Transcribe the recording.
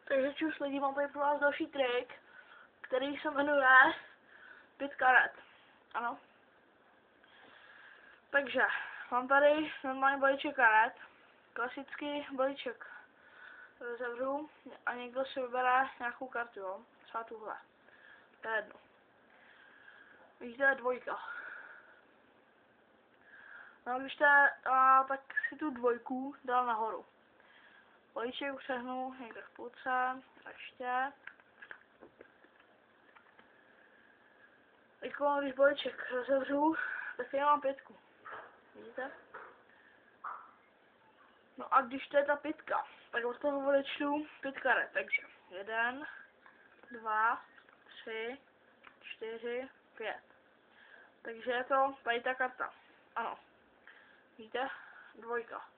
Takže čus lidi, mám tady pro vás další trik, který se jmenuje 5 karet. Ano. Takže mám tady normální balíček karet, klasický balíček zavřu a někdo si vybere nějakou kartu, jo? Třeba tuhle. To je jedno. Vidíte, dvojka. No, když tak si tu dvojku dal nahoru. Balíček přehnu někde v půlce, a ještě. Teď když balíček rozevřu, tak já mám 5. Vidíte? No a když to je ta 5, tak od toho odečtu 5 karet. Takže 1, 2, 3, 4, 5. Takže je to tady ta karta. Ano. Vidíte? 2.